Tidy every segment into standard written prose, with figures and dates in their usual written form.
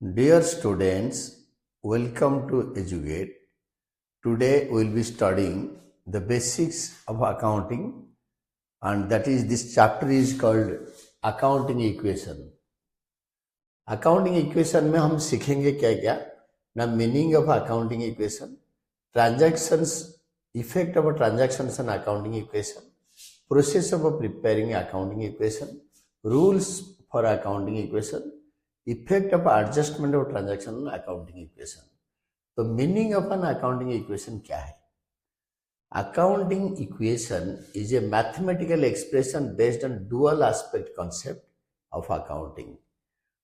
Dear students, welcome to Educate. Today we will be studying the basics of accounting, and that is this chapter is called accounting equation. Accounting equation में हम सीखेंगे क्या क्या ना meaning of accounting equation, transactions, effect of transactions on accounting equation, process of preparing accounting equation, rules for accounting equation, effect of adjustment of transaction on accounting equation. तो meaning of an accounting equation क्या है? Accounting equation is a mathematical expression based on dual aspect concept of accounting.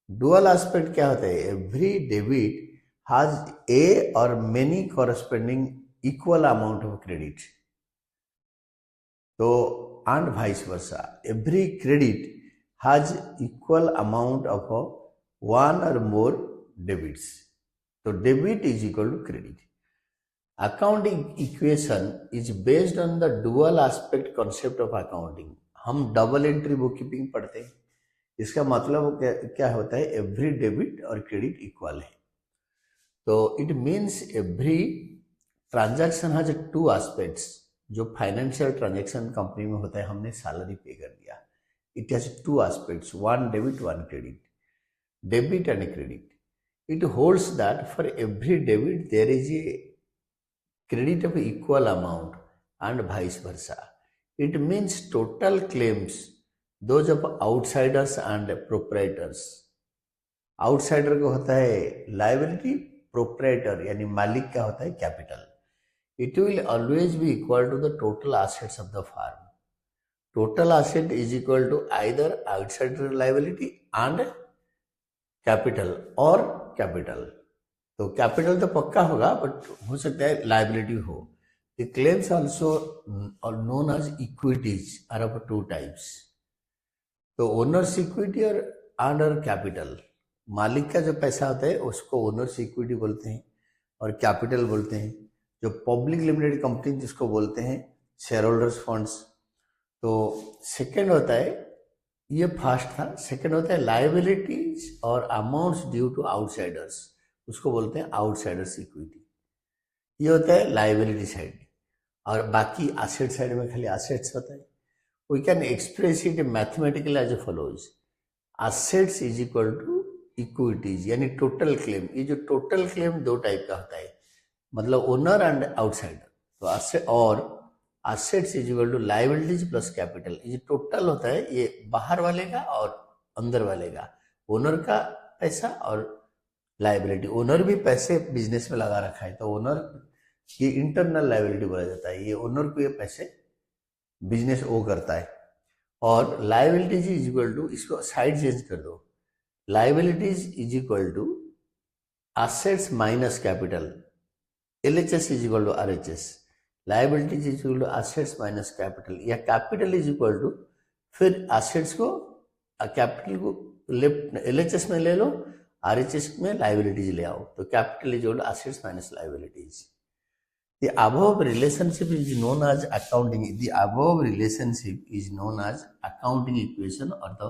Dual aspect क्या होता है? Every debit has a और many corresponding equal amount of credit. तो and vice versa, every credit has equal amount of one or more debits. So debit is equal to credit. Accounting equation is based on the dual aspect concept of accounting. हम double entry book keeping पढ़ते हैं. इसका मतलब क्या होता है? Every debit और credit equal है. तो it means every transaction has two aspects. जो फाइनेंशियल ट्रांजैक्शन कंपनी में होता है, हमने सैलरी पे कर दिया, it has two aspects, one debit one credit, debit and credit. It holds that for every debit there is a credit of equal amount and vice versa. It means total claims those of outsiders and proprietors. Outsider का होता है liability, proprietor यानी मालिक का होता है capital. It will always be equal to the total assets of the firm. Total asset is equal to either outsider liability and capital or capital. तो capital तो पक्का होगा, बट हो सकता है liability हो. The claims also are known as equities are of two types. तो owners equity और under capital. मालिक का जो पैसा होता है उसको owners equity बोलते हैं और capital बोलते हैं. जो पब्लिक लिमिटेड कंपनी जिसको बोलते हैं शेयर होल्डर्स फंड्स. तो सेकंड होता है, ये फर्स्ट था, सेकंड होता है लायबिलिटीज और अमाउंट्स ड्यू टू आउटसाइडर्स, उसको बोलते हैं आउटसाइडर्स इक्विटी. ये होता है लायबिलिटी साइड. और बाकी एसेट साइड में खाली एसेट्स होता है. We can express it mathematically as a follows. Assets is equal to equities यानी टोटल क्लेम. ये जो टोटल क्लेम दो टाइप का होता है, मतलब ओनर एंड आउटसाइडर. तो एसेट और assets is equal to liabilities plus capital. ये टोटल होता है, ये बाहर वाले का और अंदर वाले का, ओनर का पैसा और लायबिलिटी. ओनर भी पैसे बिजनेस में लगा रखा है, तो ओनर ये इंटरनल लायबिलिटी बोला जाता है. ये ओनर को ये पैसे बिजनेस ओ करता है. और लायबिलिटीज इज इक्वल टू, इसको साइड चेंज कर दो, liabilities is equal to assets minus capital. LHS is equal to RHS. Liabilities is equal to assets minus capital. या capital is equal to, फिर assets को capital को left LHS में ले लो, RHS में liabilities ले आओ. तो capital is equal to assets minus liabilities. The above relationship is known as accounting. The above relationship is known as accounting equation or the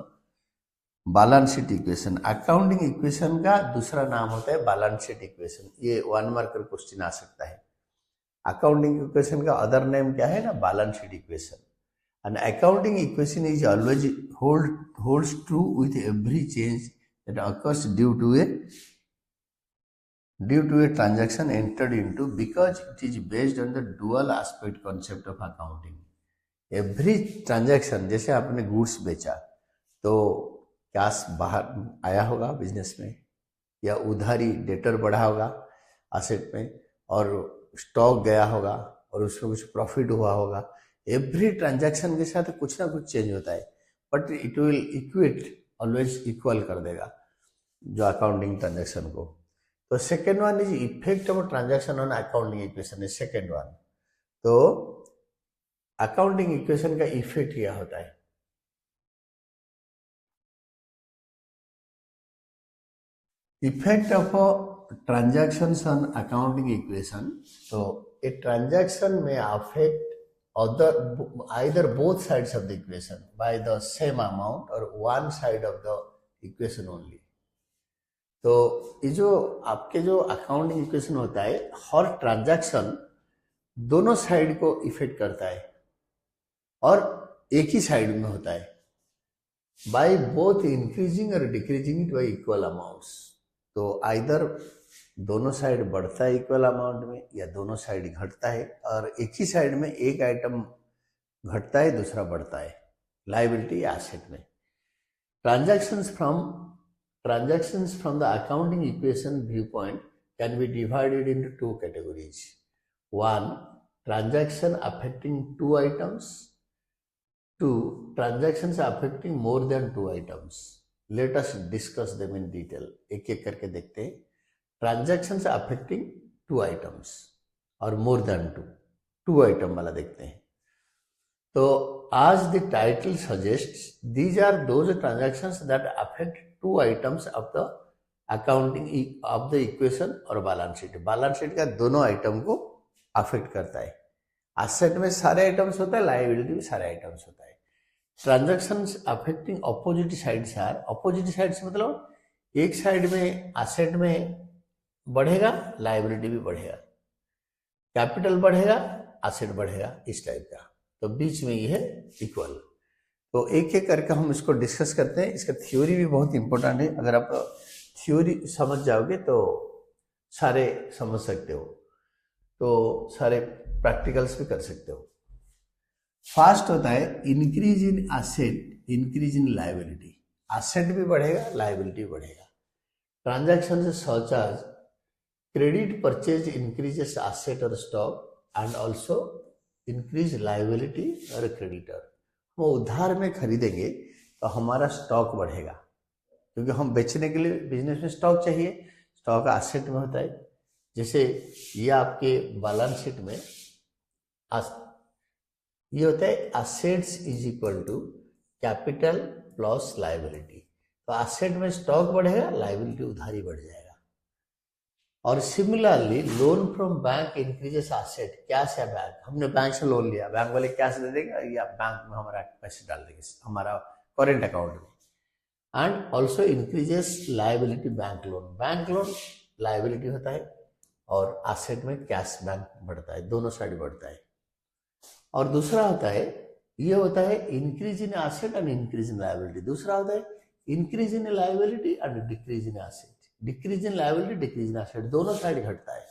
balance sheet equation. Accounting equation का दूसरा नाम होता है balance sheet equation. ये 1 marker question आ सकता है. Accounting equation का अदर नेम क्या है ना? Balance sheet equation. And accounting equation is always holds true with every change that occurs due to a transaction entered into, because it is based on the dual aspect concept of accounting. Every transaction, जैसे आपने goods बेचा तो cash बाहर आया होगा business में, या उधारी डेटर बढ़ा होगा एसेट में, और स्टॉक गया होगा और उसमें कुछ प्रॉफिट हुआ होगा. एवरी ट्रांजैक्शन के साथ कुछ ना कुछ चेंज होता है, but it will equate, always equal कर देगा जो अकाउंटिंग ट्रांजैक्शन को. तो second one is effect of transaction on accounting equation is second one. तो अकाउंटिंग इक्वेशन का इफेक्ट क्या होता है? Effect of transactions on accounting equation. So a transaction may affect either both sides of the equation by the same amount or one side of the equation only. तो ये जो आपके जो accounting equation होता है, हर ट्रांजैक्शन दोनों side को effect करता है और एक ही साइड में होता है, बाय बोथ इंक्रीजिंग और decreasing it y equal amounts. तो आइदर दोनों साइड बढ़ता है इक्वल अमाउंट में, या दोनों साइड घटता है, और एक ही साइड में एक आइटम घटता है दूसरा बढ़ता है, लायबिलिटी या एसेट में। Transactions from the accounting equation viewpoint can be divided into two categories. One, transaction affecting two items. Two, transactions affecting more than two items. Let us discuss them in detail. एक एक करके देखते हैं। Transactions affecting two items और more than two item वाला देखते हैं। तो as the title suggests, these are those transactions that affect two items of the accounting of the equation और बैलेंस शीट। बैलेंस शीट का दोनों आइटम को affect करता है। एसेट में सारे आइटम्स होता है, लायबिलिटी में सारे आइटम्स होता है। Transactions affecting opposite sides are, opposite sides मतलब एक साइड में एसेट में बढ़ेगा, लायबिलिटी भी बढ़ेगा, कैपिटल बढ़ेगा, एसेट बढ़ेगा, इस टाइप का। तो बीच में ये है इक्वल। तो एक एक करके हम इसको डिस्कस करते हैं। इसका थ्योरी भी बहुत इंपॉर्टेंट है। अगर आप थ्योरी समझ जाओगे तो सारे समझ सकते हो, तो सारे प्रैक्टिकल्स भी कर सकते हो। फर्स्ट होता है increase in asset, increase in liability. Asset भी बढ़ेगा, लायबिलिटी बढ़ेगा। Transaction such as credit purchase increases asset और stock and also increase liability और क्रेडिटर। हम उधार में खरीदेंगे तो हमारा स्टॉक बढ़ेगा, क्योंकि हम बेचने के लिए बिजनेस में स्टॉक चाहिए। स्टॉक एसेट में होता है। जैसे ये आपके बैलेंस शीट में ये होता है assets is equal to capital plus liability. तो एसेट में स्टॉक बढ़ेगा, लायबिलिटी उधारी बढ़ जाएगा। और similarly loan from bank increases asset, cash या बैंक, हमने बैंक से लोन लिया, बैंक वाले कैश दे देगा या बैंक में हमारा पैसे डाल देंगे हमारा करेंट अकाउंट में। And also increases liability, bank loan liability होता है और एसेट में कैश बैंक बढ़ता है, दोनों साइड बढ़ता है। और दूसरा होता है, ये होता है increase in asset and increase in liability. दूसरा होता है increase in liability and decrease in asset. Decrease in liability, decrease in asset, दोनों साइड घटता है।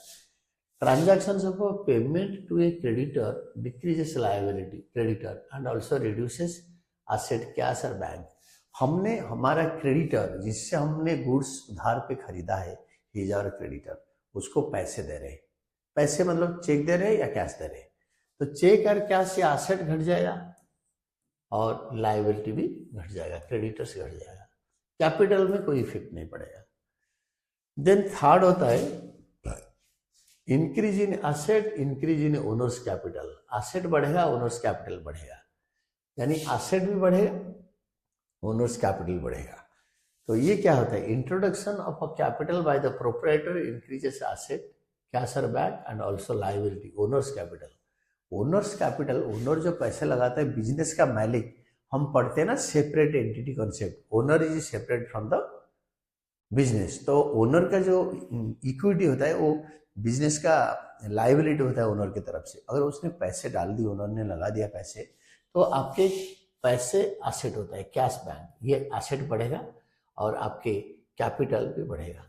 Transactions of payment to a creditor decreases liability creditor and also reduces asset cash और bank. हमने हमारा creditor जिससे हमने गुड्स उधार पे खरीदा है, ही इज आवर क्रेडिटर, उसको पैसे दे रहे हैं। पैसे मतलब चेक दे रहे हैं या कैश दे रहे हैं। तो चेक और कैश से एसेट घट जाएगा और लायबिलिटी भी घट जाएगा, क्रेडिटर से घट जाएगा। कैपिटल में कोई इफेक्ट नहीं पड़ेगा। देन थर्ड होता है increase in asset, increase in owners capital. Asset बढ़ेगा, ओनर्स कैपिटल बढ़ेगा, यानी एसेट भी बढ़ेगा, ओनर्स कैपिटल बढ़ेगा। तो ये क्या होता है, introduction of a capital by the proprietor increases asset, cash और bank and also liability, owner's capital. Owner's capital, owner जो पैसे लगाता है, बिजनेस का मालिक, हम पढ़ते हैं ना separate entity concept, owner is separate from the business. तो ओनर का जो इक्विटी होता है वो बिजनेस का लायबिलिटी होता है ओनर की तरफ से। अगर उसने पैसे डाल दिए, ओनर ने लगा दिया पैसे, तो आपके पैसे एसेट होता है, कैश बैंक, ये एसेट बढ़ेगा और आपके कैपिटल भी बढ़ेगा।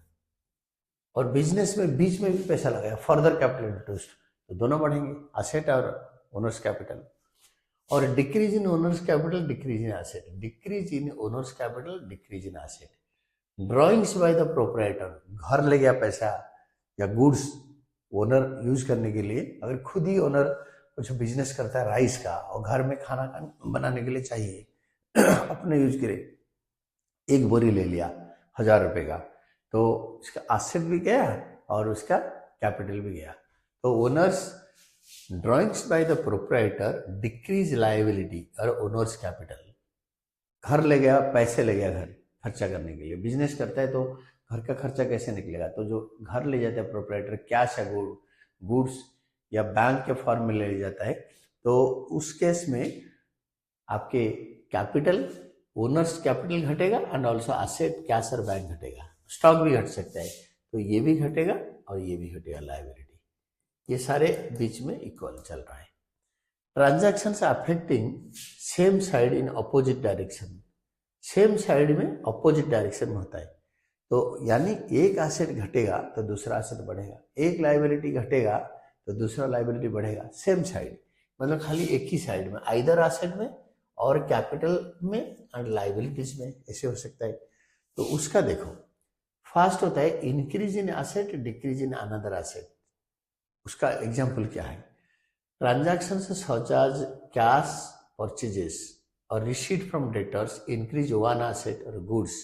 और बिजनेस में बीच में भी पैसा लगाया, फर्दर कैपिटल इंट्रोड्यूस्ड, तो दोनों बढ़ेंगे, एसेट और ओनर्स कैपिटल। और decrease in owners capital, decrease in asset, decrease in owners capital, decrease in asset. Drawings bye the proprietor, घर ले गया पैसा या गुड्स ओनर यूज करने के लिए। अगर खुद ही ओनर कुछ बिजनेस करता है राइस का और घर में खाना बनाने के लिए चाहिए अपने यूज के लिए, एक बोरी ले लिया 1000 रुपये का, तो उसका एसेट भी गया और उसका कैपिटल भी गया। तो owners drawings bye the proprietor decrease liability और ओनर्स कैपिटल। घर ले गया, पैसे ले गया घर खर्चा करने के लिए, बिजनेस करता है तो घर का खर्चा कैसे निकलेगा, तो जो घर ले जाता है प्रोप्राइटर, कैश या गुड्स या बैंक के फॉर्म में ले जाता है, तो उस केस में आपके कैपिटल, ओनर्स कैपिटल घटेगा एंड ऑल्सो एसेट, कैश और बैंक घटेगा। स्टॉक भी घट सकता है, तो ये भी घटेगा और ये भी घटेगा लायबिलिटी, ये सारे बीच में इक्वल चल रहा है। Transactions affecting same side in opposite direction, same side में अपोजिट डायरेक्शन में होता है, तो यानी एक एसेट घटेगा तो दूसरा एसेट बढ़ेगा, एक लायबिलिटी घटेगा तो दूसरा लायबिलिटी बढ़ेगा, सेम साइड, मतलब खाली एक ही साइड में, आइदर एसेट में और कैपिटल में एंड लायबिलिटीज में, ऐसे हो सकता है। तो उसका देखो, फर्स्ट होता है increase in asset, decrease in another asset. उसका एग्जांपल क्या है? Transactions such as cash purchases और receipt from debtors increase one asset और गुड्स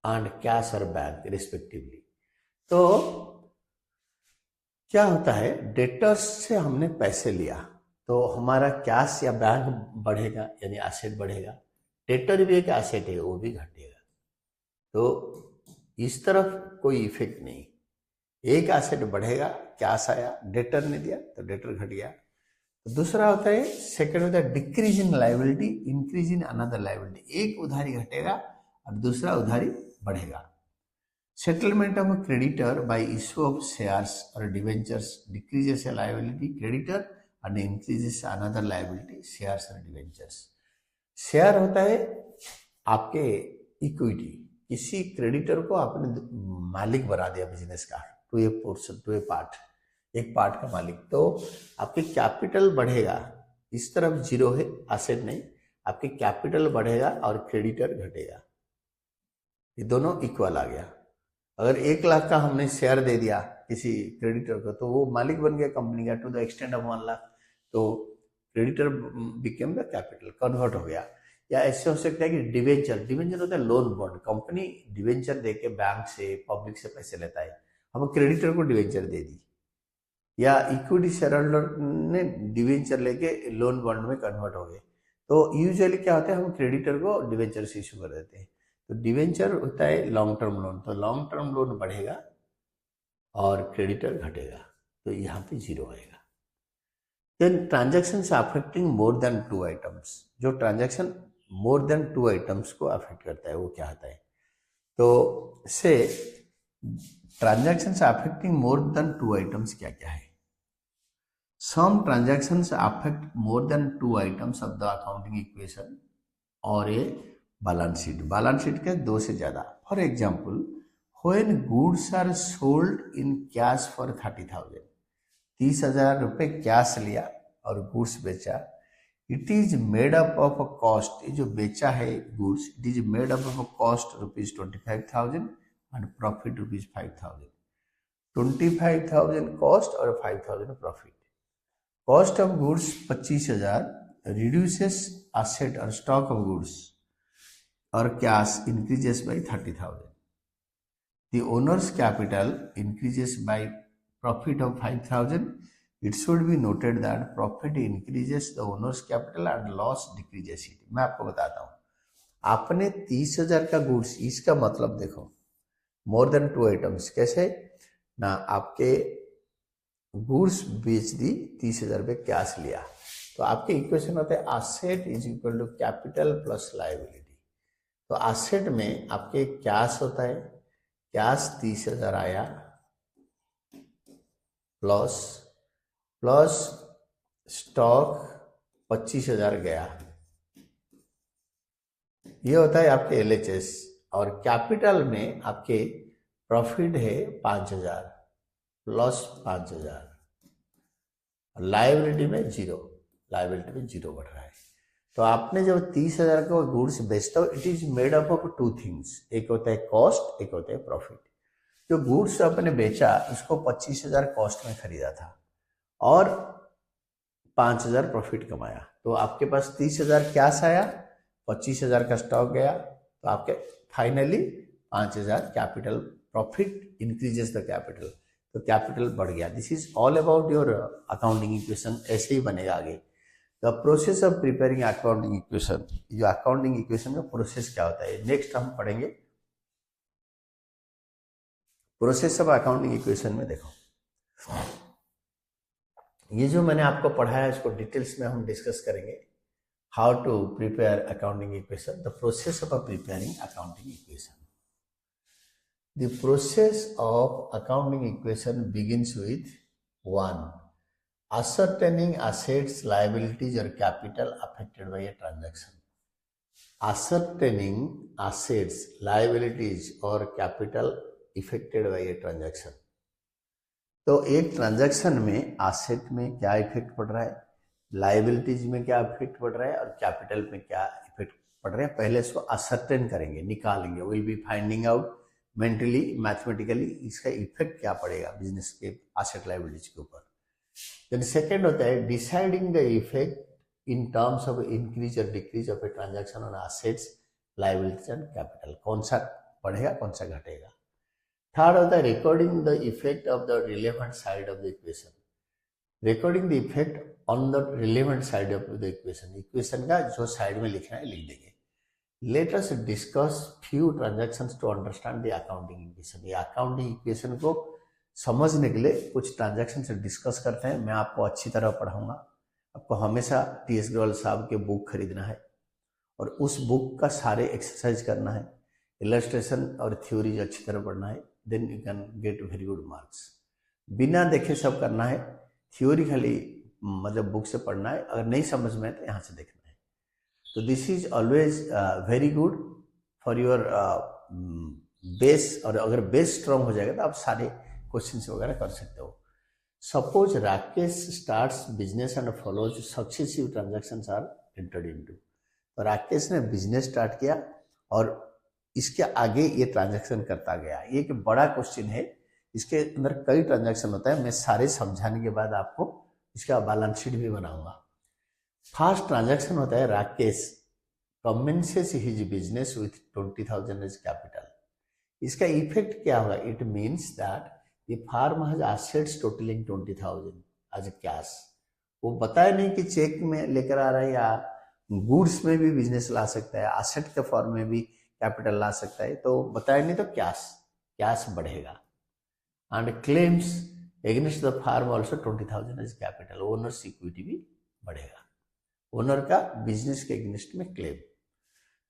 एंड कैश और बैंक रिस्पेक्टिवली। तो क्या होता है, डेटर्स से हमने पैसे लिया तो हमारा कैश या बैंक बढ़ेगा, यानी एसेट बढ़ेगा, डेटर भी एक एसेट है, वो भी घटेगा। तो इस तरफ कोई इफेक्ट नहीं, एक एसेट बढ़ेगा, कैश आया, डेटर ने दिया तो डेटर घट गया। तो दूसरा होता है, सेकंड होता है decrease in liability, increase in another liability, एक उधारी घटेगा और दूसरा उधारी बढ़ेगा। Settlement of a creditor by issue of shares और debentures decreases a liability creditor and increases another liability shares और डिवेंचर्स। शेयर होता है आपके इक्विटी, किसी क्रेडिटर को आपने मालिक बना दिया बिजनेस का, to a portion, to a part, एक पार्ट का मालिक, तो आपके कैपिटल बढ़ेगा, इस तरफ जीरो है, एसेट नहीं, आपके कैपिटल बढ़ेगा और क्रेडिटर घटेगा, ये दोनों इक्वल आ गया। अगर 1 लाख का हमने शेयर दे दिया किसी क्रेडिटर को तो वो मालिक बन गया कंपनी का to the extent of 1 lakh, तो creditor became the capital, convert हो गया। या ऐसे हो सकता है कि डिवेंचर, डिवेंचर होता है लोन बॉन्ड, कंपनी डिवेंचर देके बैंक से, पब्लिक से पैसे लेता है, हम क्रेडिटर को डिवेंचर दे दी, या इक्विटी शेयर होल्डर ने डिवेंचर लेके लोन बॉन्ड में कन्वर्ट हो गए। तो यूजुअली क्या होता है, हम क्रेडिटर को डिवेंचर से इशू कर देते हैं। तो डिवेंचर होता है लॉन्ग टर्म लोन, तो लॉन्ग टर्म लोन बढ़ेगा और क्रेडिटर घटेगा, तो यहाँ पे जीरो आएगा। Then transaction affecting more than 2 items, जो ट्रांजैक्शन मोर देन 2 आइटम्स को अफेक्ट करता है वो क्या होता है? तो से transaction affecting more than 2 items क्या क्या है? Some transactions affect more than 2 items of the accounting equation और a balance sheet, balance sheet के 2 से ज्यादा। For example, when goods are sold in cash for 30,000, 30,000 रुपये कैश लिया और गुड्स बेचा, it is made up of a cost, ये जो बेचा है goods, it is made up of a cost ₹25,000 and profit ₹5,000, 25,000 cost और 5,000 profit. Cost of goods 25,000 reduces asset और stock of goods or cash increases by 30,000. The owner's capital increases by profit of 5,000. It should be noted that profit increases the owner's capital and loss decreases it. मैं आपको बताता हूँ, आपने 30,000 का goods, इसका मतलब देखो मोर देन 2 आइटम्स, कैसे ना, आपके गुड्स बेच दी, 30,000 रुपये कैश लिया, तो आपके इक्वेशन होता है asset is equal to capital plus liability. तो एसेट में आपके कैश होता है, कैश 30,000 आया प्लस स्टॉक 25,000 गया, ये होता है आपके LHS, और कैपिटल में आपके प्रॉफिट है 5,000 प्लस 5,000, लायबिलिटी में जीरो, लायबिलिटी में जीरो बढ़ रहा है। तो आपने जब 30,000 का गुड्स बेचता हो, it is made up of 2 things, एक होता है कॉस्ट, एक होता है प्रॉफिट। जो गुड्स आपने बेचा उसको 25,000 कॉस्ट में खरीदा था और 5,000 प्रॉफिट कमाया, तो आपके पास 30,000 कैश आया, 25,000 का स्टॉक गया, तो आपके finally 5,000 capital, profit increases the capital, तो कैपिटल बढ़ गया। This is all about your accounting equation, ऐसे ही बनेगा आगे। The process of preparing accounting equation, जो अकाउंटिंग इक्वेशन का प्रोसेस क्या होता है, नेक्स्ट हम पढ़ेंगे। प्रोसेस ऑफ अकाउंटिंग इक्वेशन में देखो, ये जो मैंने आपको पढ़ाया इसको डिटेल्स में हम डिस्कस करेंगे, how to prepare accounting equation, the process of preparing accounting equation. The process of accounting equation begins with 1. Ascertaining assets, liabilities or capital affected by a transaction. Ascertaining assets, liabilities or capital affected by a transaction. तो एक transaction में asset में क्या effect पड़ रहा है, liabilities में क्या इफेक्ट पड़ रहा है और कैपिटल में क्या इफेक्ट पड़ रहा है, पहले इसको असर्टेन करेंगे, निकालेंगे. Will be finding out mentally, mathematically इसका इफेक्ट क्या पड़ेगा बिजनेस के एसेट लाइबिलिटीज के ऊपर. देन सेकेंड होता है deciding the effect in terms of increase और decrease of a transaction on assets, liabilities and capital. कौन सा बढ़ेगा कौन सा घटेगा. थर्ड होता है recording the effect of the relevant side of the equation. Recording the effect on the relevant side of the equation. Equation का जो साइड में लिखना है लिख देंगे. Let us discuss few transactions to understand the accounting equation. ये accounting equation को समझने के लिए कुछ ट्रांजैक्शन से डिस्कस करते हैं. मैं आपको अच्छी तरह पढ़ाऊंगा. आपको हमेशा टी.एस. ग्रोवाल साहब के बुक खरीदना है और उस बुक का सारे एक्सरसाइज करना है, इलस्ट्रेशन और थ्योरीज अच्छी तरह पढ़ना है. Then you can get very good marks. बिना देखे सब करना है. थ्योरी खाली मतलब बुक से पढ़ना है. अगर नहीं समझ में है तो यहाँ से देखना है. तो this is always very good for your base. और अगर बेस स्ट्रांग हो जाएगा तो आप सारे क्वेश्चन वगैरह कर सकते हो. Suppose Rakesh starts business and follows successive transactions are entered into. तो राकेश ने बिजनेस स्टार्ट किया और इसके आगे ये ट्रांजैक्शन करता गया. ये एक बड़ा क्वेश्चन है. इसके अंदर कई ट्रांजैक्शन होता है. मैं सारे समझाने के बाद आपको इसका बैलेंस शीट भी बनाऊंगा. फर्स्ट ट्रांजैक्शन होता है Rakesh commences his business with 20,000 as capital. इसका इफेक्ट क्या होगा. It means that the firm has assets totalling 20,000 as cash. वो बताया नहीं कि चेक में लेकर आ रहा है या गुड्स में भी बिजनेस ला सकता है, एसेट के फॉर्म में भी कैपिटल ला सकता है. तो बताया नहीं तो कैश बढ़ेगा. And claims against the firm also 20,000 as capital. Owners equity भी बढ़ेगा. ओनर का बिजनेस के एगेंस्ट में क्लेम.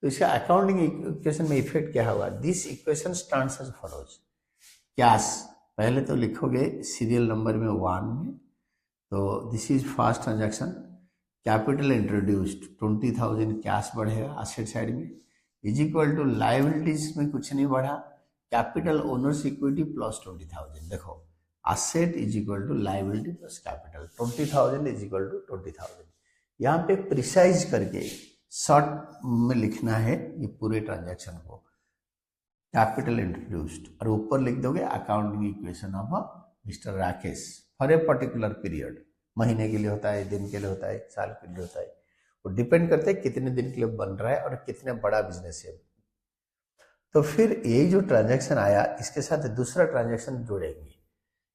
तो इसका अकाउंटिंग इक्वेशन में इफेक्ट क्या होगा. This equation stands as follows. Cash पहले तो लिखोगे सीरियल नंबर में 1 में. तो this is first transaction. Capital introduced 20,000 cash बढ़ेगा एसेट साइड में इज इक्वल टू लाइबिलिटीज में कुछ नहीं बढ़ा. Capital owners equity plus 20,000. देखो asset is equal to liability plus capital. 20,000 is equal to 20,000. यहाँ पे प्रिसाइज करके शॉर्ट में लिखना है ये पूरे ट्रांजैक्शन को. कैपिटल इंट्रोड्यूस्ड और ऊपर लिख दोगे accounting equation of mister Rakesh for a particular period. महीने के लिए होता है, दिन के लिए होता है, साल के लिए होता है. वो डिपेंड करता है कितने दिन के लिए बन रहा है और कितने बड़ा बिजनेस है. तो फिर ये जो ट्रांजैक्शन आया इसके साथ दूसरा ट्रांजैक्शन जोड़ेंगे.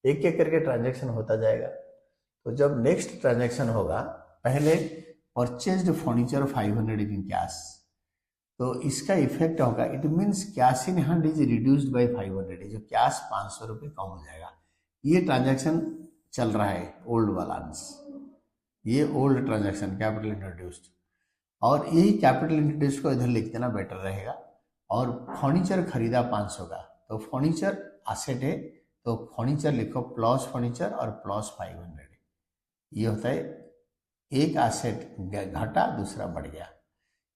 एक एक करके ट्रांजैक्शन होता जाएगा. तो जब नेक्स्ट ट्रांजैक्शन होगा पहले परचेज्ड फर्नीचर 500 इन कैश. तो इसका इफेक्ट होगा. It means cash in hand is reduced by 500. जो कैश 500 रुपये कम हो जाएगा. ये ट्रांजैक्शन चल रहा है ओल्ड बैलेंस. ये ओल्ड ट्रांजैक्शन कैपिटल इंट्रोड्यूस्ड. और यही कैपिटल इंट्रोड्यूस्ड को इधर लिख देना बेटर रहेगा. और फर्नीचर खरीदा 500 का. तो फर्नीचर एसेट है तो फर्नीचर लिखो प्लस फर्नीचर और प्लस 500. ये होता है एक एसेट घटा दूसरा बढ़ गया.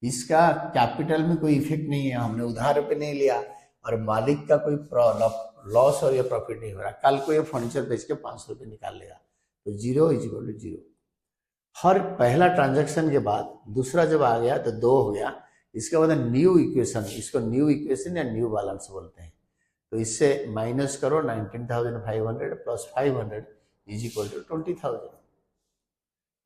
इसका कैपिटल में कोई इफेक्ट नहीं है. हमने उधार पे नहीं लिया और मालिक का कोई लॉस और या प्रॉफिट नहीं हो रहा. कल को ये फर्नीचर बेच के 500 रुपये निकाल लेगा. तो 0 इज इक्वल टू 0. हर पहला ट्रांजैक्शन के बाद दूसरा जब आ गया तो 2 हो गया. इसके बाद न्यू इक्वेशन, इसको न्यू इक्वेशन या न्यू बैलेंस बोलते हैं. तो इससे माइनस करो 19,500 प्लस 500 इज इक्वल टू 20,000.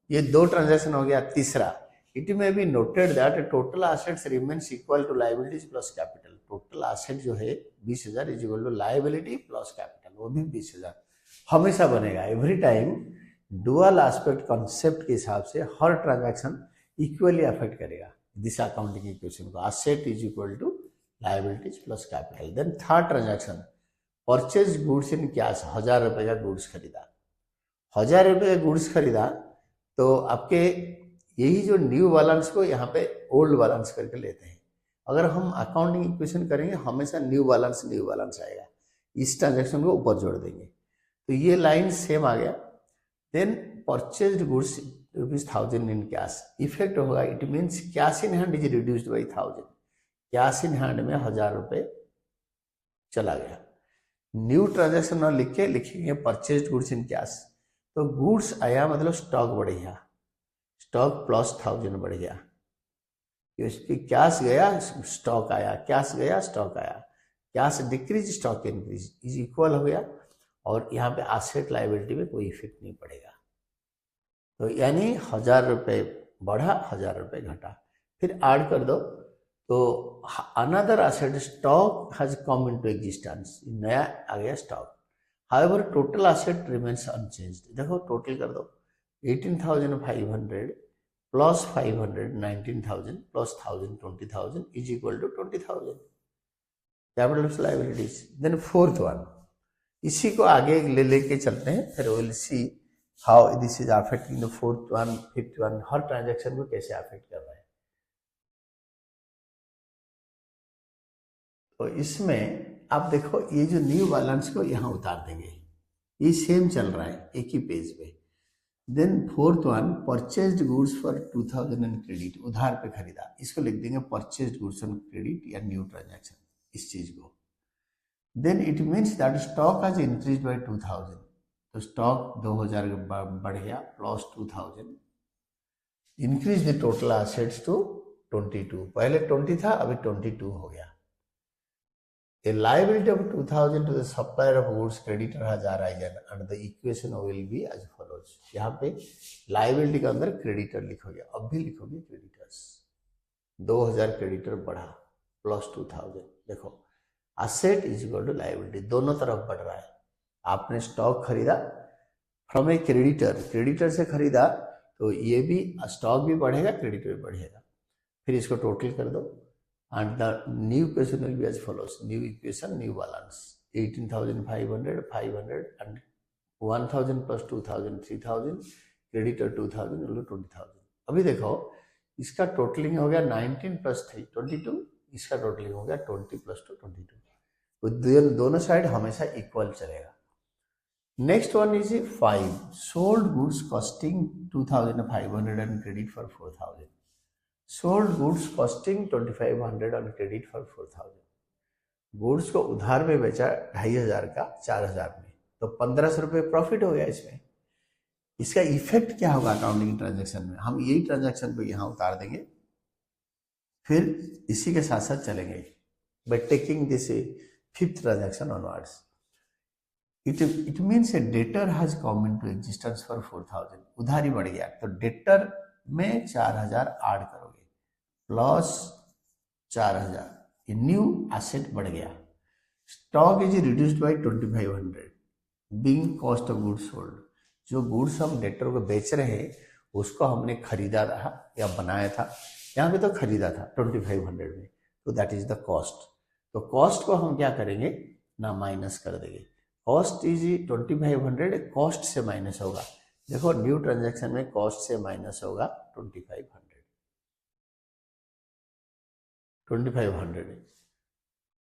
ये 2 ट्रांजैक्शन हो गया. तीसरा it may be noted that total assets remains equal to liabilities plus capital. Total asset जो है 20,000 is equal to liability plus capital. वो भी 20,000 हमेशा बनेगा. Every time dual aspect concept के हिसाब से हर ट्रांजैक्शन इक्वली अफेक्ट करेगा दिस अकाउंटिंग इक्वेशन को. Asset is equal to liabilities plus capital. Then third transaction purchase goods in cash. 1,000 रुपये का गुड्स खरीदा. 1,000 रुपये का गुड्स खरीदा तो आपके यही जो न्यू बैलेंस को यहाँ पे ओल्ड बैलेंस करके लेते हैं. अगर हम अकाउंटिंग इक्वेशन करेंगे हमेशा न्यू बैलेंस आएगा, इस ट्रांजैक्शन को ऊपर जोड़ देंगे, तो ये लाइन सेम आ गया। Then purchased goods ₹1000 in cash, effect होगा, it means cash in hand is reduced by 1000, cash in hand में 1000 रुपये चला गया। न्यू ट्रांजैक्शन ना लिख के लिखेंगे परचेज्ड गुड्स इन कैश, तो गुड्स आया मतलब स्टॉक बढ़ गया, स्टॉक प्लस 1000 बढ़ गया, इसकी कैश गया स्टॉक आया, कैश गया स्टॉक आया, cash decrease stock increase is equal हो गया, और यहाँ पे एसेट लायबिलिटी में कोई इफेक्ट नहीं पड़ेगा। तो यानी 1000 रुपये बढ़ा 1000 रुपये घटा, फिर ऐड कर दो, तो another asset stock has come into existence, नया आ गया stock. However total asset remains unchanged, देखो टोटल कर दो 18,500 plus 500 19,000 plus 1000 20,000 is equal to 20,000 capital of liabilities. Then fourth one, इसी को आगे ले लेके चलते हैं, फिर will see how this is affecting the fourth one fifth one, हर ट्रांजैक्शन को कैसे अफेक्ट कर रहा है। तो इसमें आप देखो ये जो न्यू बैलेंस को यहाँ उतार देंगे, ये सेम चल रहा है एक ही पेज पे। Then fourth one purchased goods for 2000 and credit, उधार पे खरीदा, इसको लिख देंगे परचेज्ड गुड्स ऑन क्रेडिट या न्यू ट्रांजैक्शन, इस चीज को। Then it means that stock has increase by 2000, तो स्टॉक 2000 बढ़ गया plus 2000, increase the total assets to 22, पहले 20 था अभी 22 हो गया। A liability of 2000 to the supplier of goods creditor has arisen and the equation will be as follows। यहाँ पे liability के अंदर creditor लिखोगे, अब भी लिखोगे creditors, 2000 creditor बढ़ा प्लस 2000, देखो asset is equal to liability, दोनों तरफ बढ़ रहा है। आपने स्टॉक खरीदा फ्रॉम ए क्रेडिटर, क्रेडिटर से खरीदा, तो ये भी स्टॉक भी बढ़ेगा क्रेडिटर भी बढ़ेगा, फिर इसको टोटल कर दो, and the new equation will be as follows, new equation new balance 18,500 500 and 1000 plus 2000 3000 creditor 2000 equal to 20,000। अभी देखो इसका टोटलिंग हो गया 19 plus 3 22, इसका टोटलिंग हो गया 20 plus 2 22, तो दोनों साइड हमेशा इक्वल चलेगा। Next one is 5 sold goods costing 2500 and credit for 4000, sold goods costing 2500 on credit for 4000, goods को उधार में बेचा 2500 का 4000 में, तो 1500 रुपये प्रॉफिट हो गया इसमें। इसका इफेक्ट क्या होगा अकाउंटिंग ट्रांजैक्शन में, हम यही ट्रांजैक्शन को यहाँ उतार देंगे, फिर इसी के साथ साथ चलेंगे by taking this fifth transaction onwards. It means A debtor has come into existence for 4000, उधारी बढ़ गया, तो डेटर में 4000 ऐड करोगे प्लस 4000, ये न्यू एसेट बढ़ गया। Stock is reduced by 2500 being cost of goods sold, जो गुड्स हम डेटर को बेच रहे हैं उसको हमने खरीदा था या बनाया था, यहाँ पे तो खरीदा था 2500 में, तो दैट इज द कॉस्ट। तो कॉस्ट को हम क्या करेंगे ना माइनस कर देंगे, कॉस्ट इज 2500, कॉस्ट से माइनस होगा, देखो न्यू ट्रांजैक्शन में कॉस्ट से माइनस होगा 2500।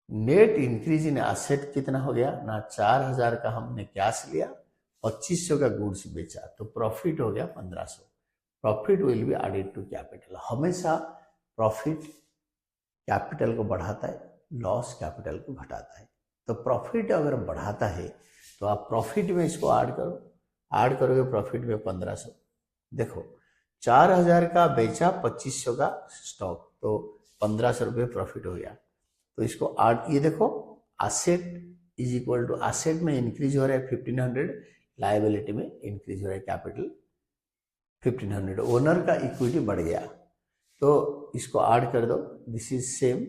नेट इंक्रीज इन एसेट कितना हो गया ना, 4000 का हमने कैश लिया, 2500 का गुड्स बेचा, तो प्रॉफिट हो गया 1500, profit will be added to capital. हमेशा प्रॉफिट कैपिटल को बढ़ाता है, लॉस कैपिटल को घटाता है, तो प्रॉफिट अगर बढ़ाता है तो आप प्रॉफिट में इसको ऐड करो, ऐड करोगे प्रॉफिट में 1500, देखो 4000 का बेचा 2500 का स्टॉक, तो 1500 रुपये प्रॉफिट हो गया, तो इसको ऐड, ये देखो asset is equal to, asset में इंक्रीज हो रहा है 1500, लायबिलिटी में इंक्रीज हो रहा है कैपिटल 1500, ओनर का इक्विटी बढ़ गया, तो इसको ऐड कर दो, this is same,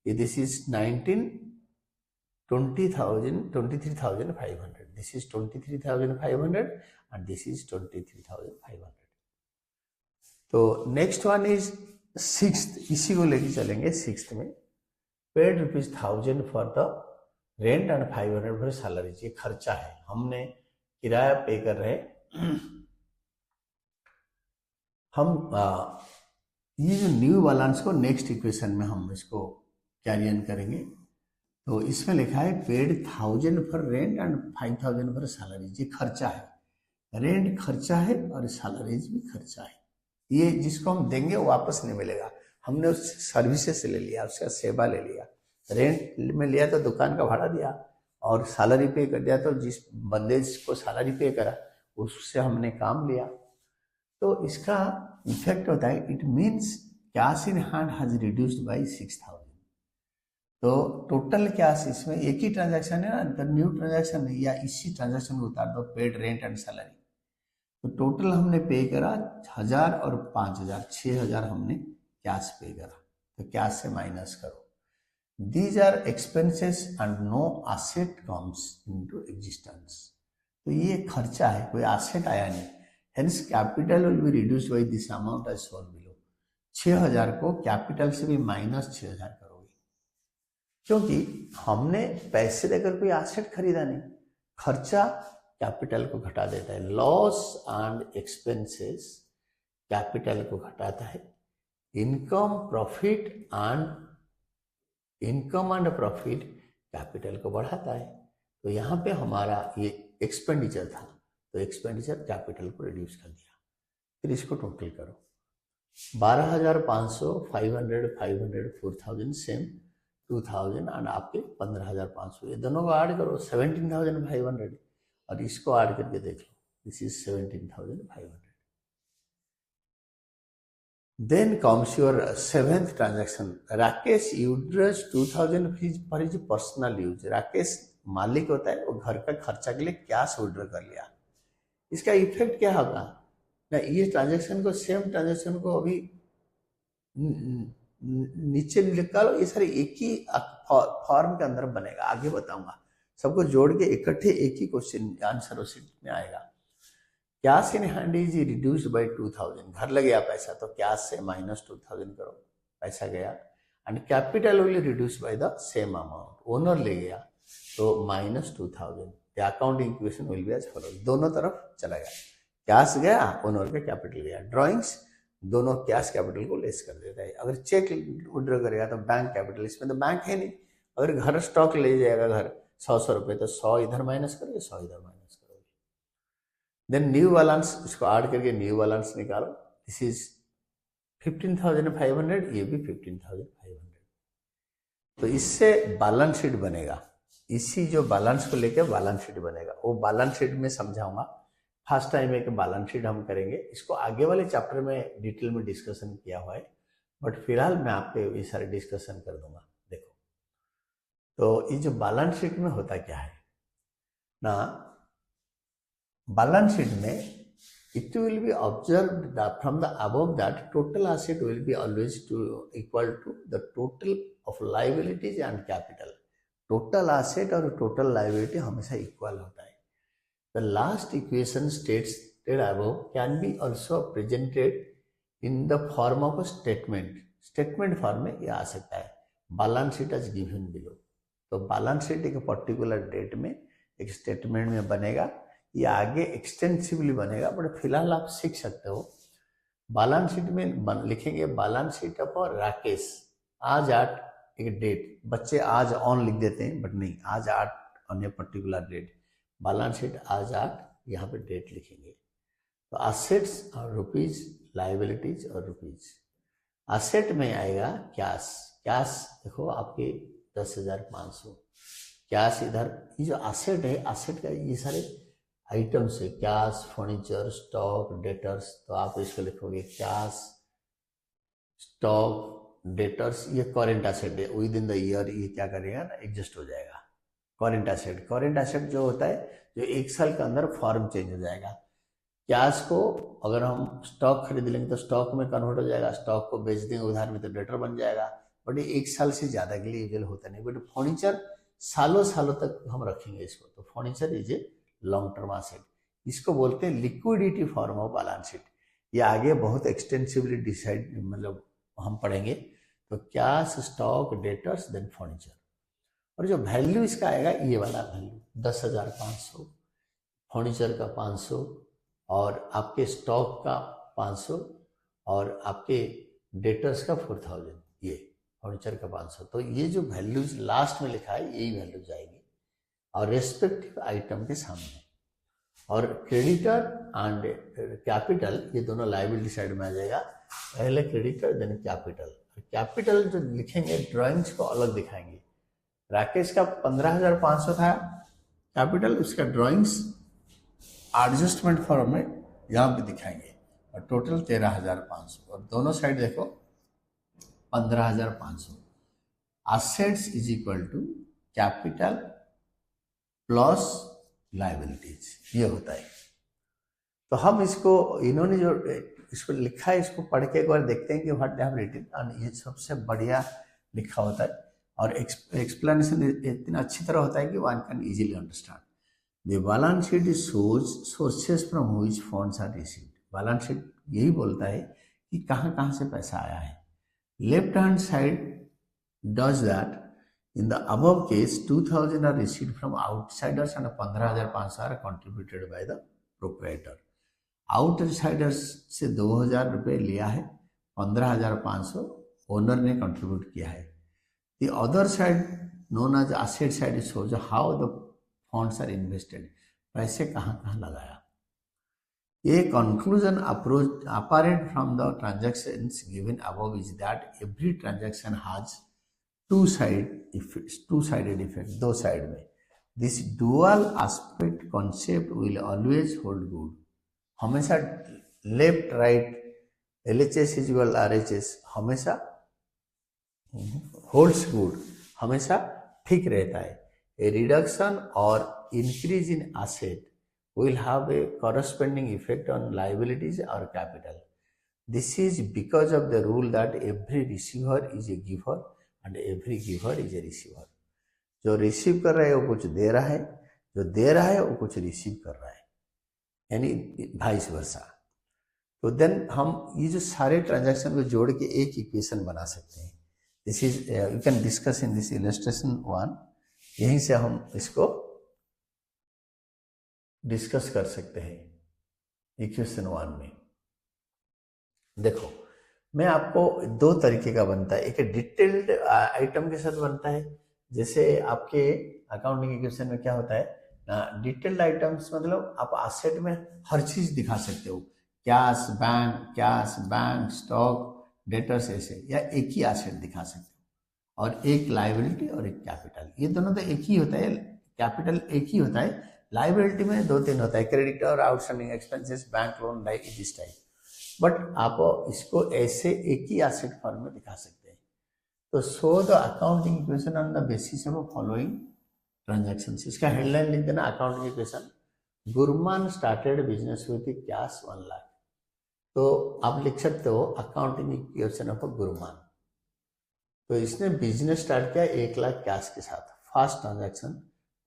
this is 23,500, this is 23,500 and this is 23,500। तो नेक्स्ट वन इज सिक्स्थ, इसी को लेके चलेंगे सिक्स्थ में, paid ₹1000 for the rent and 500 for salaries, ये खर्चा है, हमने किराया पे कर रहे हैं, हम ये जो न्यू बैलेंस को नेक्स्ट इक्वेशन में हम इसको कैरी ऑन करेंगे। तो इसमें लिखा है paid 1000 for rent and 5000 for salaries. ये खर्चा है, रेंट खर्चा है और सैलरीज भी खर्चा है। ये जिसको हम देंगे वो वापस नहीं मिलेगा। हमने उस सर्विसेज से ले लिया, उसका सेवा ले लिया। रेंट में लिया तो दुकान का भाड़ा दिया, और सैलरी पे कर दिया तो जिस बंदे को सैलरी पे करा उससे हमने काम लिया। तो इसका इफेक्ट होता है, it means cash in hand has reduced by 6000। तो टोटल कैश, इसमें एक ही ट्रांजैक्शन है ना, तो न्यू ट्रांजैक्शन है, या इसी ट्रांजैक्शन को उतार दो, पेड रेंट एंड सैलरी। तो टोटल हमने पे करा 1000 और 5000, 6000 हमने कैश पे करा। तो कैश से माइनस करो। These are expenses and no asset comes into existence. तो ये खर्चा है, कोई एसेट आया नहीं। Hence capital will be reduced by this amount as shown below. 6000 को कैपिटल से भी माइनस 6000 करोगे, क्योंकि हमने पैसे देकर कोई एसेट खरीदा नहीं। खर्चा कैपिटल को घटा देता है। लॉस एंड एक्सपेंसेस कैपिटल को घटाता है। इनकम एंड प्रॉफिट कैपिटल को बढ़ाता है। तो यहाँ पे हमारा ये एक्सपेंडिचर था, तो एक्सपेंडिचर कैपिटल को रिड्यूस कर दिया। फिर इसको टोटल करो, 12500, 500, 500, 4000 सेम 2000 एंड आपके 15500। ये दोनों को ऐड करो 17500, और इसको ऐड करके देख लो, this is 17500। Then comes your seventh transaction. Rakesh withdraws 2000 for his personal use. Rakesh मालिक होता है, वो घर का खर्चा के लिए कैश विड्रॉ कर लिया। इसका इफेक्ट क्या होगा ना, ये ट्रांजैक्शन को, सेम ट्रांजैक्शन को अभी नीचे निकालो, ये सारे एक ही फॉर्म के अंदर बनेगा। आगे बताऊंगा, सबको जोड़ के इकट्ठे एक ही क्वेश्चन आंसर उसी में आएगा। Cash in hand is reduced by 2000। घर ले गया पैसा, तो कैश से माइनस 2000 करो, पैसा गया। And capital will reduce by the same amount. Owner ले गया तो minus 2000। The accounting equation will be as follows. दोनों तरफ चला गया, कैश गया, ओनर का कैपिटल गया। ड्राइंग्स दोनों कैश कैपिटल को लेस कर देता है। अगर चेक विड्रॉ करेगा तो बैंक कैपिटल, इसमें तो बैंक है नहीं। अगर घर स्टॉक ले जाएगा घर 100 रुपये, तो 100 इधर माइनस करोगे, 100 इधर माइनस करोगे। देन न्यू बैलेंस, इसको ऐड करके न्यू बैलेंस निकालो। दिस इज 15500, ये भी 15500। तो इससे बैलेंस शीट बनेगा। इसी जो बैलेंस को लेकर बैलेंस शीट बनेगा, वो बैलेंस शीट में समझाऊंगा। फर्स्ट टाइम एक बैलेंस शीट हम करेंगे, इसको आगे वाले चैप्टर में डिटेल में डिस्कशन किया हुआ है, बट फिलहाल मैं आपको ये सारे डिस्कशन कर दूंगा। देखो, तो ये जो बैलेंस शीट में होता क्या है ना, बैलेंस शीट में it will be observed that from the above that total asset will be always equal to the total of liabilities and capital. total asset और total liability हमेशा इक्वल होता है। The last equation stated above can be also presented in the form of a statement. statement form में ये आ सकता है, balance sheet as given below। तो balance sheet एक पर्टिकुलर डेट में एक स्टेटमेंट में बनेगा, ये आगे एक्सटेंसिवली बनेगा, बट फिलहाल आप सीख सकते हो। बैलेंस शीट में लिखेंगे बैलेंस शीट ऑफ राकेश आज 8, एक डेट। बच्चे आज ऑन लिख देते हैं, बट नहीं, आज 8 on a particular date. Balance sheet आज 8, यहाँ पे डेट लिखेंगे। तो असेट्स और रुपीज, लाइबिलिटीज और रुपीज। असेट में आएगा कैश। कैश देखो आपके 10,500 कैश इधर। ये जो असेट है, असेट का ये सारे आइटम्स है, कैश, फर्नीचर, स्टॉक, डेटर्स। तो आप इसको लिखोगे कैश, स्टॉक, डेटर्स। ये करेंट एसेट है, विद इन द ईयर ये क्या करेगा ना, एडजस्ट हो जाएगा। करेंट एसेट, करेंट एसेट जो होता है जो 1 साल के अंदर फॉर्म चेंज हो जाएगा। कैश को अगर हम स्टॉक खरीद लेंगे तो स्टॉक में कन्वर्ट हो जाएगा, स्टॉक को बेच देंगे उधार में तो डेटर बन जाएगा, बट ये 1 साल से ज्यादा के लिए यूजुअल होता नहीं। बट फर्नीचर सालों सालों तक हम रखेंगे इसको, तो furniture is a long term asset. इसको बोलते हैं liquidity form of balance sheet. ये आगे बहुत एक्सटेंसिवली डिसाइड मतलब हम पढ़ेंगे। तो cash, stock, debtors, then furniture. और जो वैल्यू इसका आएगा, ये वाला वैल्यू 10,500, फर्नीचर का 500, और आपके स्टॉक का 500, और आपके डेटर्स का 4000, ये फर्नीचर का 500। तो ये जो वैल्यूज लास्ट में लिखा है यही वैल्यू जाएगी और रेस्पेक्टिव आइटम के सामने। और क्रेडिटर एंड कैपिटल ये दोनों लायबिलिटी साइड में आ जाएगा, पहले क्रेडिटर देन कैपिटल। कैपिटल जो लिखेंगे ड्राइंग्स को अलग दिखाएंगे। राकेश का 15,500 था कैपिटल, उसका ड्राइंग्स एडजस्टमेंट फॉर्म में यहाँ पे दिखाएंगे और टोटल 13,500 और दोनों साइड देखो 15,500। Assets is equal to capital plus liabilities, ये होता है। तो हम इसको इन्होंने जो इसको लिखा है इसको पढ़ के एक बार देखते हैं कि व्हाट दे हैव रिटन, और ये सबसे बढ़िया लिखा होता है और एक्सप्लेनेशन इतना अच्छी तरह होता है कि one can easily understand. The balance sheet shows sources from which funds are received. Balance sheet यही बोलता है कि कहाँ कहाँ से पैसा आया है। Left hand side does that. In the above case, 2,000 are received from outsiders and 15,500 are contributed by the proprietor. Outsiders से 2,000 रुपये लिया है, 15,500 ओनर ने कंट्रीब्यूट किया है। The other side known as asset side shows how the funds are invested. पैसे कहाँ कहाँ लगाया। A conclusion apparent from the transactions given above is that every transaction has two-sided effect, दो साइड में। This dual aspect concept will always hold good. हमेशा left right LHS is equal RHS हमेशा holds good, हमेशा ठीक रहता है। ए reduction और increase in asset will have a corresponding effect on liabilities or capital. This is because of the rule that every receiver is a giver and every giver is a receiver. जो receive कर रहा है वो कुछ दे रहा है, जो दे रहा है वो कुछ रिसीव कर रहा है, यानी वाइस वर्सा। तो देन हम ये जो सारे ट्रांजैक्शन को जोड़ के एक इक्वेशन बना सकते हैं। This is you can discuss in this illustration 1। यहीं से हम इसको डिस्कस कर सकते हैं इक्वेशन 1 में। देखो मैं आपको दो तरीके का बनता है, एक डिटेल्ड आइटम के साथ बनता है, जैसे आपके अकाउंटिंग इक्वेशन में क्या होता है, डिटेल्ड आइटम्स मतलब आप एसेट में हर चीज दिखा सकते हो, कैश बैंक स्टॉक डेटर्स ऐसे, या एक ही एसेट दिखा सकते हो, और एक लायबिलिटी और एक कैपिटल। ये दोनों तो एक ही होता है, कैपिटल एक ही होता है, लायबिलिटी में दो तीन होता है, creditor, outstanding expenses, bank loan, this type. But आप इसको ऐसे एक ही एसेट फॉर्म में दिखा सकते हैं। तो show the accounting equation on the basis of following transactions. इसका हेडलाइन लिख देना accounting equation. Gurman started business with cash 1 lakh. तो आप लिख सकते हो अकाउंटिंग इक्वेशन ऑफ गुरमान। तो इसने बिजनेस स्टार्ट किया 1 लाख कैश के साथ। First transaction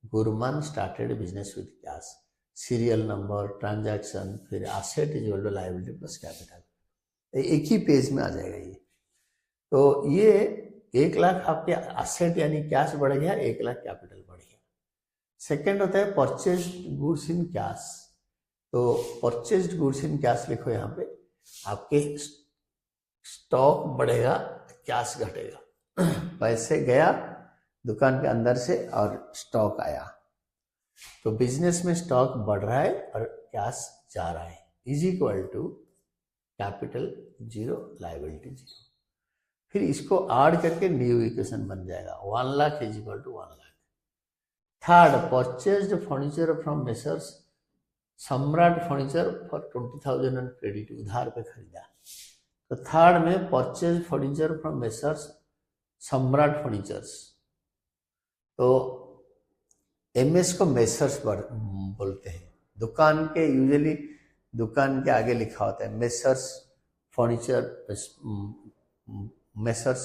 Gurman started business with cash, serial number, transaction, फिर asset is equal to liability plus capital, एक ही पेज में आ जाएगा ये। तो ये 1 लाख आपके एसेट यानी कैश बढ़ गया, 1 लाख कैपिटल बढ़ गया। सेकेंड होता है परचेज्ड गुड्स इन कैश। तो परचेज्ड गुड्स इन कैश लिखो यहाँ पे, आपके स्टॉक बढ़ेगा, कैश घटेगा। पैसे गया दुकान के अंदर से और स्टॉक आया, तो बिजनेस में स्टॉक बढ़ रहा है और कैश जा रहा है, is equal to capital 0 liability 0। फिर इसको ऐड करके न्यू इक्वेशन बन जाएगा 1 lakh is equal to 1 lakh. Third purchased furniture from messrs Samrat furniture for 20,000 on credit, उधार पे खरीदा। तो थर्ड में purchase furniture from messrs Samrat furnitures. तो MS को मेसर्स बोलते हैं। दुकान के यूजुअली दुकान के आगे लिखा होता है messrs furniture, messrs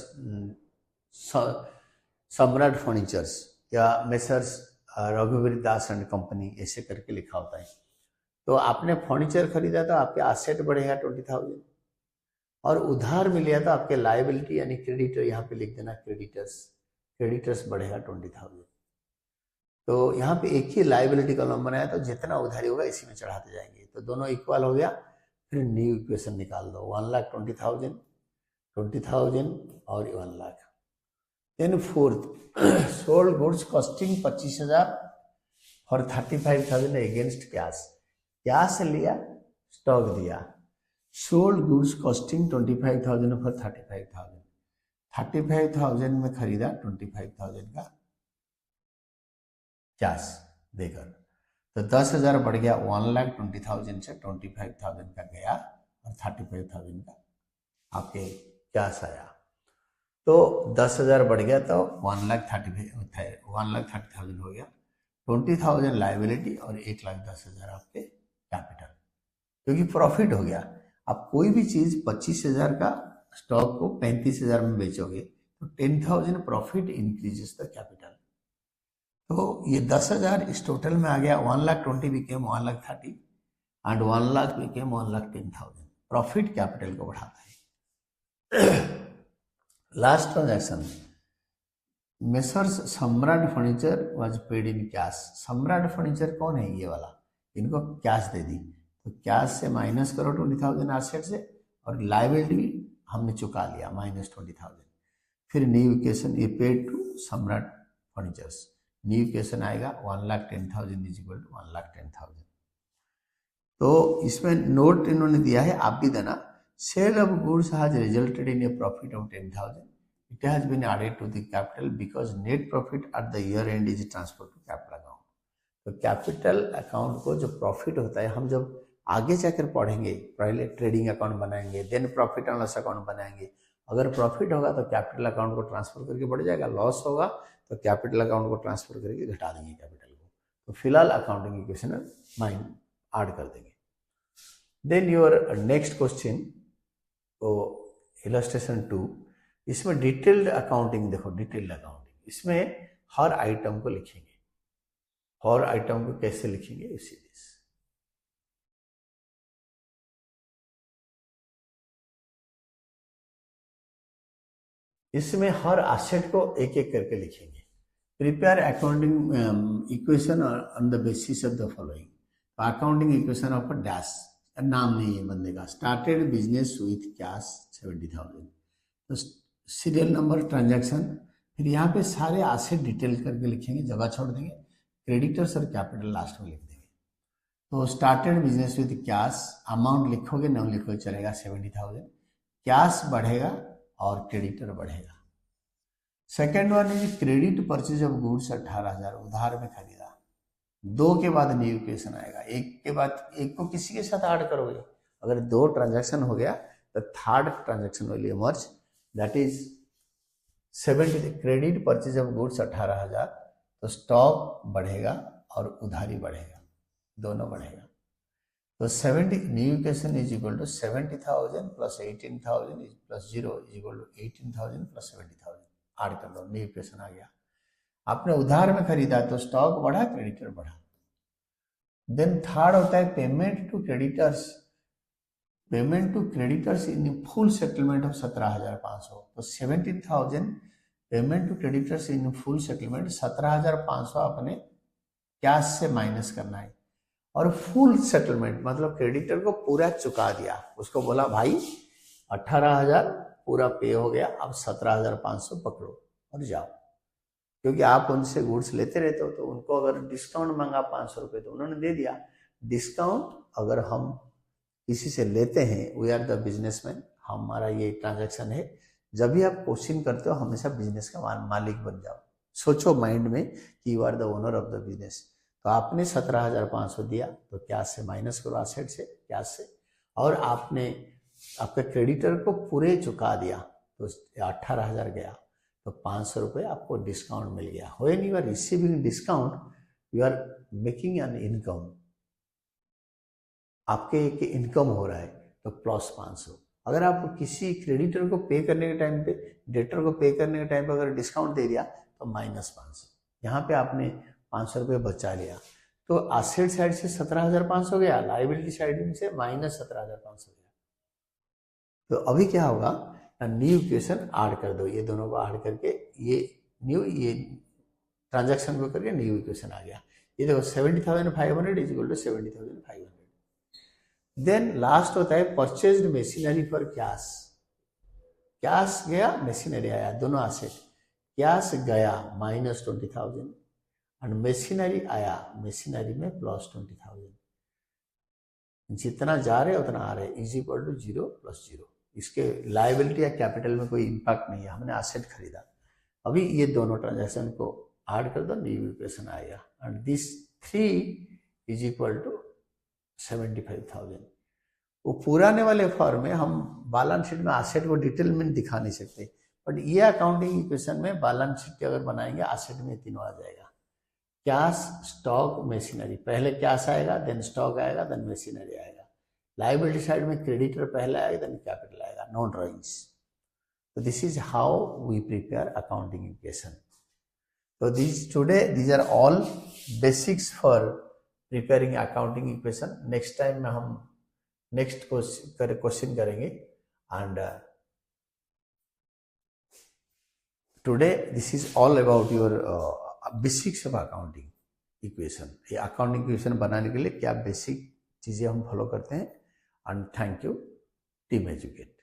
Samrat furnitures या मेसर्स रघुवीर दास एंड कंपनी ऐसे करके लिखा होता है। तो आपने फर्नीचर खरीदा तो आपके एसेट बढ़ेगा 20,000, और उधार मिला तो आपके लायबिलिटी यानी क्रेडिटर, यहाँ पे लिख देना क्रेडिटर्स बढ़ेगा 20,000। तो यहाँ पे एक ही लायबिलिटी कॉलम बनाया, तो जितना उधारी होगा इसी में चढ़ाते जाएंगे, तो दोनों इक्वल हो गया। फिर न्यू इक्वेशन निकाल दो, 1,20,000 20,000 और 1 lakh. Then fourth sold goods costing 25,000 for 35,000 against cash. Cash लिया, स्टॉक दिया। Sold goods costing 25,000 for 35,000। 35,000 में खरीदा 25,000 का कैश देकर, तो 10,000 बढ़ गया। 1,20,000 से 25,000 का गया और 35,000 का आपके कैश आया। तो 10,000 बढ़ गया तो 1,30,000 हो गया। 20,000 लाइबिलिटी और 1,10,000 आपके कैपिटल, क्योंकि प्रॉफिट हो गया। आप कोई भी चीज 25,000 का स्टॉक को 35,000 में बेचोगे तो 10,000 प्रॉफिट इंक्रीजेस द कैपिटल। तो ये 10,000 इस टोटल में आ गया। 1,20,000 became 1,30,000 and 1,00,000 became 1,10,000। Profit capital को बढ़ाता है। Last transaction, messrs Samrat furniture was paid in cash. सम्राट फर्नीचर कौन है? ये वाला, इनको कैश दे दी, तो कैश से माइनस करो 20,000 एसेट से, और लाइबिलिटी भी हमने चुका लिया -20,000। फिर न्यू इक्वेशन, ये पेड टू सम्राट फर्नीचर्स, न्यू इक्वेशन आएगा 1,10,000 इज इक्वल टू 1,10,000। तो इसमें नोट इन्होंने दिया है, आप भी देना। Sale of goods has resulted in a profit of 10,000। It has been added to the capital because net profit at the year end is transfer to capital account. तो capital account को जो profit होता है, हम जब आगे जाकर पढ़ेंगे, पहले ट्रेडिंग अकाउंट बनाएंगे, then profit and loss account बनाएंगे। अगर प्रॉफिट होगा तो कैपिटल अकाउंट को ट्रांसफर करके बढ़ जाएगा, लॉस होगा तो कैपिटल अकाउंट को ट्रांसफर करके घटा देंगे कैपिटल को। तो फिलहाल अकाउंटिंग इक्वेशन में माइंड ऐड कर देंगे। देन योर नेक्स्ट क्वेश्चन, तो इलस्ट्रेशन 2, इसमें डिटेल्ड अकाउंटिंग देखो, डिटेल्ड अकाउंटिंग, इसमें हर आइटम को लिखेंगे। हर आइटम को कैसे लिखेंगे इसी दिस। इसमें हर एसेट को एक एक करके लिखेंगे। Prepare accounting equation on the basis of the following. Accounting equation of dash, नाम नहीं है बंदे का। स्टार्टेड बिजनेस विथ कैश 70,000, तो सीरियल नंबर, ट्रांजैक्शन, फिर यहाँ पे सारे एसेट डिटेल करके लिखेंगे, जगह छोड़ देंगे, क्रेडिटर्स और कैपिटल लास्ट में लिख देंगे। तो started business with cash, amount लिखोगे नहीं लिखोगे चलेगा 70,000, कैश बढ़ेगा और क्रेडिटर बढ़ेगा। Second one is credit purchase of goods 18,000, उधार में खरीदा। 2 के बाद न्यू इक्वेशन आएगा, 1 के बाद 1 को किसी के साथ ऐड करोगे। अगर 2 ट्रांजैक्शन हो गया तो third transaction will emerge, that is 70। Credit purchase of goods 18,000, तो स्टॉक बढ़ेगा और उधारी बढ़ेगा, दोनों बढ़ेगा। तो 70 new equation is equal to 70,000 plus 18,000 plus 0 is equal to 18,000 plus 70,000। Add कर लो, न्यू इक्वेशन आ गया। आपने उधार में खरीदा तो स्टॉक बढ़ा, क्रेडिटर बढ़ा। देन थर्ड होता है payment to creditors. Payment to creditors in full settlement of 17,500, तो 17,000 payment to creditors in full settlement, 17,500 आपने कैश से माइनस करना है। और फुल सेटलमेंट मतलब क्रेडिटर को पूरा चुका दिया, उसको बोला भाई 18,000 पूरा पे हो गया, अब 17,500 पकड़ो और जाओ। क्योंकि आप उनसे गुड्स लेते रहते हो, तो उनको अगर डिस्काउंट मांगा 500 रुपये तो उन्होंने दे दिया। डिस्काउंट अगर हम किसी से लेते हैं, वी आर द बिजनेसमैन, हमारा ये ट्रांजैक्शन है। जब भी आप क्वेश्चन करते हो हमेशा बिजनेस का मालिक बन जाओ, सोचो माइंड में कि you are the owner of the business. तो आपने 17,500 दिया, तो कैश से माइनस करो, एसेट से, कैश से, और आपने आपके क्रेडिटर को पूरे चुका दिया तो 18,000 गया, तो 500 रुपये आपको डिस्काउंट मिल गया। When you are receiving discount you are making an income, आपके एक इनकम हो रहा है, तो प्लस 500। अगर आप किसी क्रेडिटर को पे करने के टाइम पे, डेटर को पे करने के टाइम पे अगर डिस्काउंट दे दिया तो -500। यहाँ पे आपने 500 रुपये बचा लिया, तो एसेट साइड से 17,500 गया, लाइबिलिटी साइड से -17,500 गया। तो अभी क्या होगा, न्यू इक्वेशन ऐड कर दो, ये दोनों को ऐड करके ये ट्रांजैक्शन को करके न्यू इक्वेशन आ गया। ये देखो 70,500 is equal to 70,500। Then last होता है purchased machinery for cash. Cash गया, मशीनरी आया, दोनों एसेट। कैश गया -20,000 और मशीनरी आया, मशीनरी में +20,000। जितना जा रहे उतना आ रहे, इज इक्वल टू 0 + 0। इसके लायबिलिटी या कैपिटल में कोई इम्पैक्ट नहीं है, हमने एसेट खरीदा। अभी ये दोनों ट्रांजैक्शन को ऐड कर दो, न्यू इक्वेशन आएगा। And this 3 is equal to 75,000। वो पुराने वाले फॉर्म में हम बैलेंस शीट में एसेट को डिटेल में दिखा नहीं सकते, बट ये अकाउंटिंग इक्वेशन में बैलेंस शीट अगर बनाएंगे एसेट में तीनों आ जाएगा। Cash, stock, machinery. पहले कैश आएगा, देन स्टॉक आएगा, देन मशीनरी आएगा। लायबिलिटी साइड में क्रेडिटर पहले आएगा, देन कैपिटल आएगा, no drawings. So this is how we prepare accounting equation. So these are all basics for preparing accounting equation. Next time में हम next question करेंगे, and today this is all about your basics of accounting equation. ये accounting equation बनाने के लिए क्या basic चीजें हम follow करते हैं। And thank you, Team Educate.